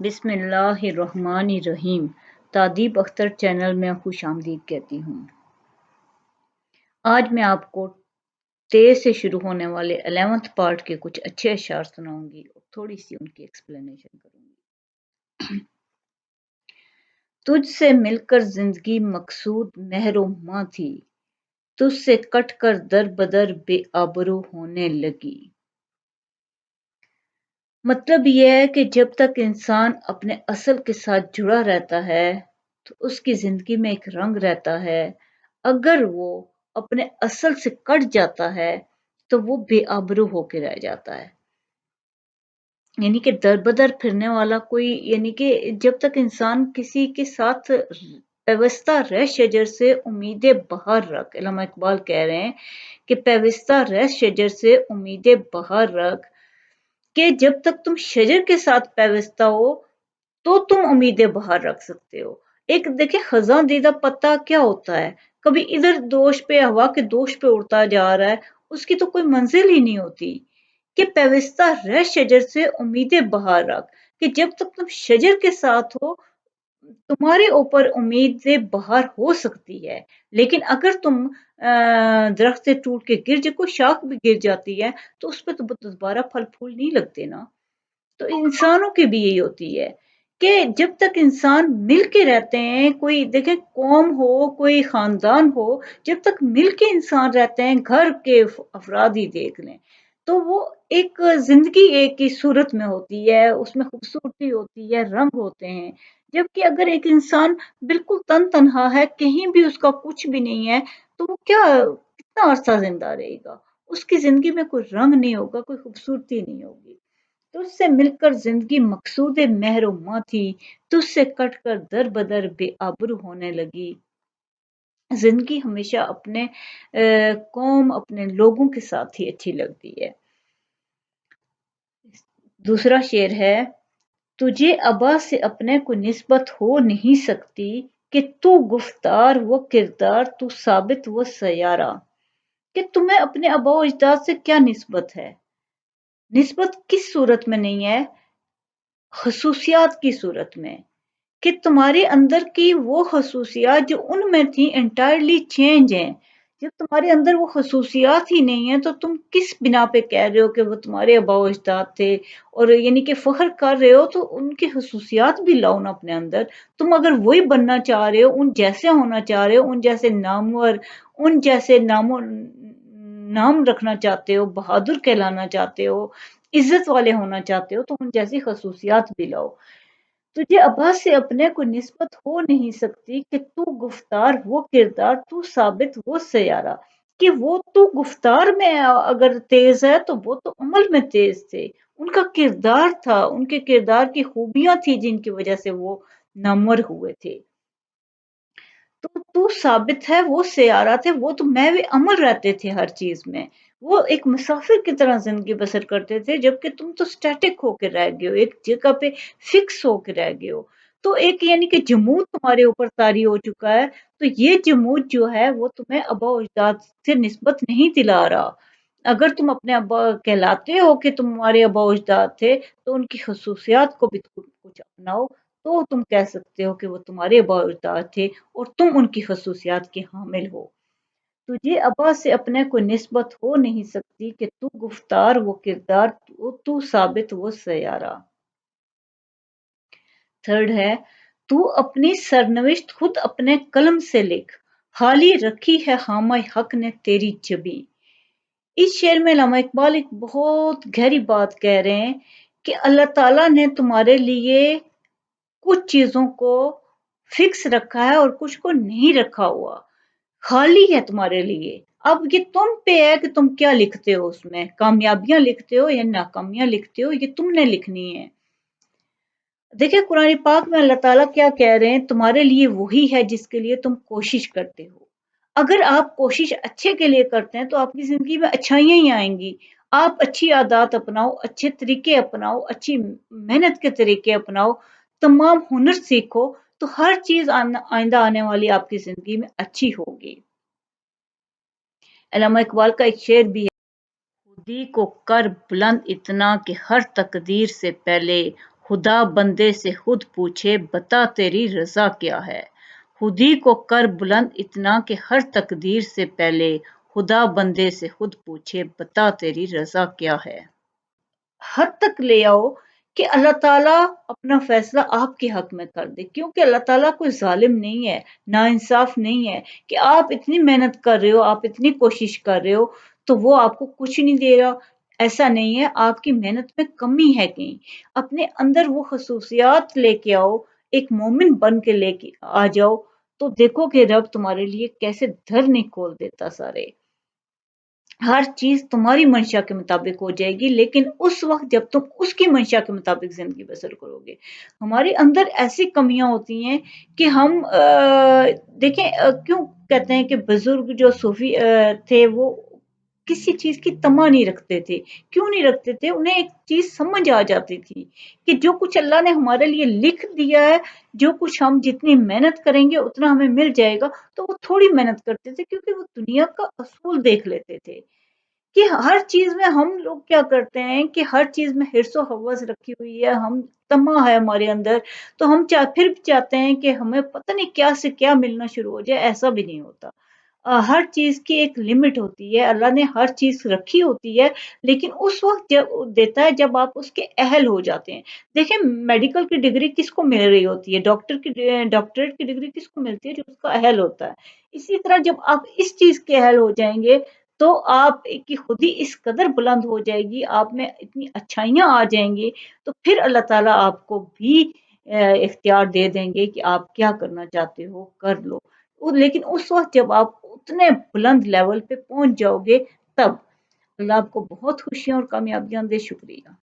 بسم اللہ الرحمن الرحیم۔ تادیب اختر چینل میں خوش آمدید کہتی ہوں۔ آج میں آپ کو 23 سے شروع ہونے والے 11th پارٹ کے کچھ اچھے اشعار سناؤں گی اور تھوڑی سی ان کی ایکسپلینیشن کروں گی۔ تجھ سے مل کر زندگی مقصود مہر و ماں تھی، تجھ سے کٹ کر در بدر بے آبرو ہونے لگی۔ مطلب یہ ہے کہ جب تک انسان اپنے اصل کے ساتھ جڑا رہتا ہے تو اس کی زندگی میں ایک رنگ رہتا ہے، اگر وہ اپنے اصل سے کٹ جاتا ہے تو وہ بے آبرو ہو کے رہ جاتا ہے، یعنی کہ در بدر پھرنے والا کوئی، یعنی کہ جب تک انسان کسی کے ساتھ پیوستہ رہ شجر سے امید بہار رکھ، علامہ اقبال کہہ رہے ہیں کہ پیوستہ رہ شجر سے امید بہار رکھ، کہ جب تک تم شجر کے ساتھ پیوستہ ہو تو تم امید بہار رکھ سکتے ہو۔ ایک دیکھیں خزاں دیدہ پتا کیا ہوتا ہے، کبھی ادھر دوش پہ ہوا کے دوش پہ اڑتا جا رہا ہے، اس کی تو کوئی منزل ہی نہیں ہوتی۔ کہ پیوستہ رہ شجر سے امید بہار رکھ، کہ جب تک تم شجر کے ساتھ ہو تمہارے اوپر امید بہار ہو سکتی ہے، لیکن اگر تم درخت سے ٹوٹ کے گر کوئی شاخ بھی گر جاتی ہے تو اس پہ تو دوبارہ پھل پھول نہیں لگتے نا۔ تو انسانوں کی بھی یہی ہوتی ہے کہ جب تک انسان مل کے رہتے ہیں، کوئی دیکھیں قوم ہو کوئی خاندان ہو، جب تک مل کے انسان رہتے ہیں، گھر کے افراد ہی دیکھ لیں تو وہ ایک زندگی ایک ہی صورت میں ہوتی ہے، اس میں خوبصورتی ہوتی ہے، رنگ ہوتے ہیں۔ جبکہ اگر ایک انسان بالکل تنہا ہے، کہیں بھی اس کا کچھ بھی نہیں ہے تو وہ کتنا عرصہ زندہ رہے گا، اس کی زندگی میں کوئی رنگ نہیں ہوگا، کوئی خوبصورتی نہیں ہوگی۔ تجھ سے مل کر زندگی مقصود مہر و ماں تھی، تجھ سے کٹ کر در بدر بے آبرو ہونے لگی۔ زندگی ہمیشہ اپنے قوم اپنے لوگوں کے ساتھ ہی اچھی لگتی ہے۔ دوسرا شعر ہے، تجھے ابا سے اپنے کو نسبت ہو نہیں سکتی، کہ تو گفتار و کردار تو ثابت و سیارہ۔ کہ تمہیں اپنے ابا و اجداد سے کیا نسبت ہے؟ نسبت کس صورت میں نہیں ہے؟ خصوصیات کی صورت میں، کہ تمہارے اندر کی وہ خصوصیات جو ان میں تھی انٹائرلی چینج ہیں۔ جب تمہارے اندر وہ خصوصیات ہی نہیں ہیں تو تم کس بنا پہ کہہ رہے ہو کہ وہ تمہارے آباء و اجداد تھے، اور یعنی کہ فخر کر رہے ہو تو ان کی خصوصیات بھی لاؤ نا اپنے اندر۔ تم اگر وہی بننا چاہ رہے ہو، ان جیسے ہونا چاہ رہے ہو، ان جیسے نامور، ان جیسے نام رکھنا چاہتے ہو، بہادر کہلانا چاہتے ہو، عزت والے ہونا چاہتے ہو تو ان جیسی خصوصیات بھی لاؤ۔ تجھے ابا سے اپنے کو نسبت ہو نہیں سکتی، کہ تو گفتار وہ کردار تو ثابت وہ سیارہ۔ کہ وہ تو گفتار میں اگر تیز ہے تو وہ تو عمل میں تیز تھے، ان کا کردار تھا، ان کے کردار کی خوبیاں تھی جن کی وجہ سے وہ نامور ہوئے تھے۔ تو ثابت ہے وہ سیارہ تھے، وہ تو محو عمل رہتے تھے ہر چیز میں، وہ ایک مسافر کی طرح زندگی بسر کرتے تھے، جبکہ تم تو سٹیٹک ہو کے رہ گئے ہو، ایک جگہ پہ فکس ہو کے رہ گئے ہو۔ تو ایک یعنی کہ جمود تمہارے اوپر طاری ہو چکا ہے، تو یہ جمود جو ہے وہ تمہیں آباء و اجداد سے نسبت نہیں دلا رہا۔ اگر تم اپنے ابا کہلاتے ہو کہ تمہارے آباء و اجداد تھے تو ان کی خصوصیات کو بھی کچھ اپناؤ، تو تم کہہ سکتے ہو کہ وہ تمہارے آباء و اجداد تھے اور تم ان کی خصوصیات کے حامل ہو۔ تجھے ابا سے اپنے کو نسبت ہو نہیں سکتی، کہ تو گفتار وہ کردار تو ثابت وہ سیارہ۔ تھرڈ ہے، تو اپنی سرنوشت خود اپنے قلم سے لکھ، خالی رکھی ہے خامہ حق نے تیری جبی۔ اس شعر میں علامہ اقبال ایک بہت گہری بات کہہ رہے ہیں کہ اللہ تعالیٰ نے تمہارے لیے کچھ چیزوں کو فکس رکھا ہے اور کچھ کو نہیں رکھا ہوا، خالی ہے تمہارے لیے۔ اب یہ تم پہ ہے کہ تم کیا لکھتے ہو، اس میں کامیابیاں لکھتے ہو یا ناکامیاں لکھتے ہو، یہ تم نے لکھنی ہے۔ دیکھیں قرآن پاک میں اللہ تعالیٰ کیا کہہ رہے ہیں، تمہارے لیے وہی ہے جس کے لیے تم کوشش کرتے ہو۔ اگر آپ کوشش اچھے کے لیے کرتے ہیں تو آپ کی زندگی میں اچھائیاں ہی آئیں گی۔ آپ اچھی عادات اپناؤ، اچھے طریقے اپناؤ، اچھی محنت کے طریقے اپناؤ، تمام ہنر سیکھو، تو ہر چیز آئندہ آنے والی آپ کی زندگی میں اچھی ہوگی۔ علامہ اقبال کا ایک شعر بھی ہے، خودی کو کر بلند اتنا کہ ہر تقدیر سے پہلے خدا بندے سے خود پوچھے بتا تیری رضا کیا ہے، خود ہی کو کر بلند اتنا کہ ہر تقدیر سے پہلے خدا بندے سے خود پوچھے بتا تیری رضا کیا ہے۔ حد تک لے آؤ کہ اللہ تعالیٰ اپنا فیصلہ آپ کے حق میں کر دے، کیونکہ اللہ تعالیٰ کوئی ظالم نہیں ہے، ناانصاف نہیں ہے کہ آپ اتنی محنت کر رہے ہو، آپ اتنی کوشش کر رہے ہو تو وہ آپ کو کچھ نہیں دے رہا۔ ایسا نہیں ہے، آپ کی محنت میں کمی ہے کہیں، اپنے اندر وہ خصوصیات لے کے آؤ، ایک مومن بن کے لے کے آ جاؤ تو دیکھو کہ رب تمہارے لیے کیسے در نہیں کھول دیتا سارے۔ ہر چیز تمہاری منشا کے مطابق ہو جائے گی، لیکن اس وقت جب تم اس کی منشا کے مطابق زندگی بسر کرو گے۔ ہمارے اندر ایسی کمیاں ہوتی ہیں کہ ہم دیکھیں کیوں کہتے ہیں کہ بزرگ جو صوفی تھے وہ کسی چیز کی تما نہیں رکھتے تھے، کیوں نہیں رکھتے تھے؟ انہیں ایک چیز سمجھ آ جاتی تھی کہ جو کچھ اللہ نے ہمارے لیے لکھ دیا ہے، جو کچھ ہم جتنی محنت کریں گے اتنا ہمیں مل جائے گا، تو وہ تھوڑی محنت کرتے تھے کیونکہ وہ دنیا کا اصول دیکھ لیتے تھے کہ ہر چیز میں ہم لوگ کیا کرتے ہیں کہ ہر چیز میں حرص و ہوس رکھی ہوئی ہے، ہم طمع ہے ہمارے اندر، تو ہم پھر بھی چاہتے ہیں کہ ہمیں پتہ نہیں کیا سے کیا ملنا شروع ہو جائے، ایسا بھی نہیں ہوتا۔ ہر چیز کی ایک لمٹ ہوتی ہے، اللہ نے ہر چیز رکھی ہوتی ہے، لیکن اس وقت جب دیتا ہے جب آپ اس کے اہل ہو جاتے ہیں۔ دیکھیں میڈیکل کی ڈگری کس کو مل رہی ہوتی ہے؟ ڈاکٹریٹ کی ڈگری کس کو ملتی ہے؟ جو اس کا اہل ہوتا ہے۔ اسی طرح جب آپ اس چیز کے اہل ہو جائیں گے تو آپ کی خود ہی اس قدر بلند ہو جائے گی، آپ میں اتنی اچھائیاں آ جائیں گی، تو پھر اللہ تعالیٰ آپ کو بھی اختیار دے دیں گے کہ آپ کیا کرنا چاہتے ہو کر لو۔ لیکن اس وقت جب آپ اتنے بلند لیول پہ پہنچ جاؤ گے تب اللہ آپ کو بہت خوشیاں اور کامیابیاں دے۔ شکریہ۔